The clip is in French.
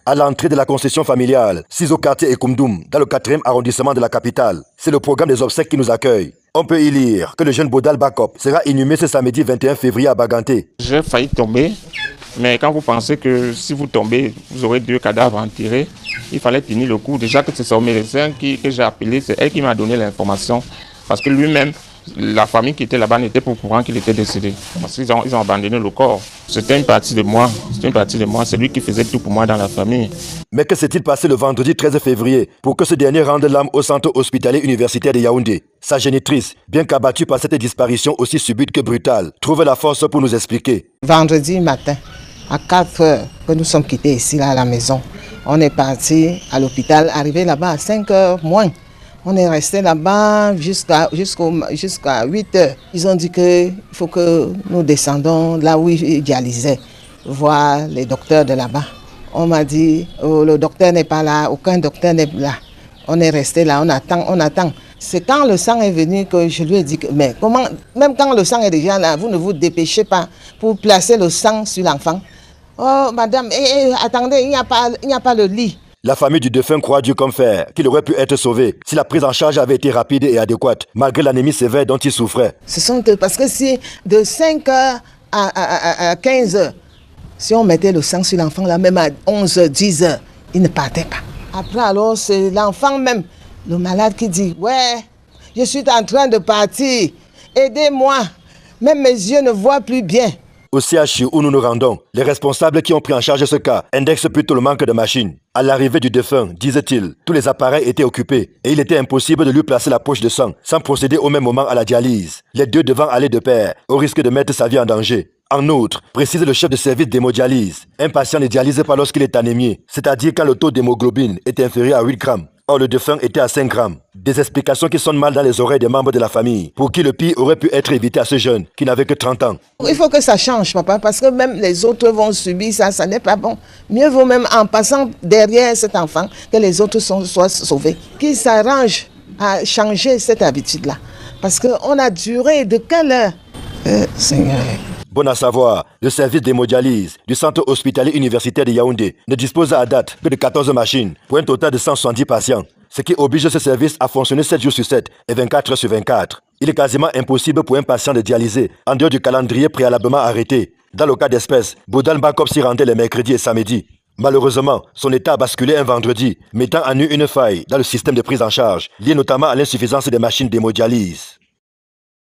à l'entrée de la concession familiale, 6 au quartier Ekoumdoum, dans le 4e arrondissement de la capitale. C'est le programme des obsèques qui nous accueille. On peut y lire que le jeune Bodal Bakop sera inhumé ce samedi 21 février à Baganté. J'ai failli tomber, mais quand vous pensez que si vous tombez, vous aurez 2 cadavres enterrés, il fallait tenir le coup. Déjà que c'est son médecin que j'ai appelé, c'est elle qui m'a donné l'information. Parce que lui-même, la famille qui était là-bas n'était pas au courant qu'il était décédé. Parce qu'ils ont abandonné le corps. C'était une partie de moi. C'est lui qui faisait tout pour moi dans la famille. Mais que s'est-il passé le vendredi 13 février pour que ce dernier rende l'âme au centre hospitalier universitaire de Yaoundé? Sa génitrice, bien qu'abattue par cette disparition aussi subite que brutale, trouve la force pour nous expliquer. Vendredi matin, à 4 heures, que nous sommes quittés ici là, à la maison. On est parti à l'hôpital, arrivé là-bas à 5 heures moins. On est resté là-bas jusqu'à 8 heures. Ils ont dit qu'il faut que nous descendons là où ils dialysaient, voir les docteurs de là-bas. On m'a dit, oh, le docteur n'est pas là, aucun docteur n'est là. On est resté là, on attend. C'est quand le sang est venu que je lui ai dit, mais comment, même quand le sang est déjà là, vous ne vous dépêchez pas pour placer le sang sur l'enfant. Oh madame, attendez, il n'y a pas le lit. La famille du défunt croit Dieu comme fer qu'il aurait pu être sauvé si la prise en charge avait été rapide et adéquate, malgré l'anémie sévère dont il souffrait. Parce que si de 5 heures à 15 heures, si on mettait le sang sur l'enfant là, même à 11 heures, 10 heures, il ne partait pas. Après alors, c'est l'enfant même, le malade qui dit, ouais, je suis en train de partir, aidez-moi, même mes yeux ne voient plus bien. Au CHU où nous nous rendons, les responsables qui ont pris en charge ce cas indexent plutôt le manque de machines. À l'arrivée du défunt, disait-il, tous les appareils étaient occupés et il était impossible de lui placer la poche de sang sans procéder au même moment à la dialyse. Les deux devant aller de pair, au risque de mettre sa vie en danger. En outre, précise le chef de service d'hémodialyse, un patient ne dialyse pas lorsqu'il est anémié, c'est-à-dire quand le taux d'hémoglobine est inférieur à 8 grammes. Or, le défunt était à 5 grammes. Des explications qui sonnent mal dans les oreilles des membres de la famille, pour qui le pire aurait pu être évité à ce jeune qui n'avait que 30 ans. Il faut que ça change, papa, parce que même les autres vont subir ça, ça n'est pas bon. Mieux vaut même en passant derrière cet enfant que les autres soient sauvés. Qu'ils s'arrangent à changer cette habitude-là. Parce qu'on a duré de quelle heure Seigneur. Bon à savoir, le service d'hémodialyse du centre hospitalier universitaire de Yaoundé ne dispose à date que de 14 machines pour un total de 170 patients, ce qui oblige ce service à fonctionner 7 jours sur 7 et 24 heures sur 24. Il est quasiment impossible pour un patient de dialyser en dehors du calendrier préalablement arrêté. Dans le cas d'espèce, Bodal Bakop s'y rendait les mercredis et samedis. Malheureusement, son état a basculé un vendredi, mettant en nu une faille dans le système de prise en charge, liée notamment à l'insuffisance des machines d'hémodialyse.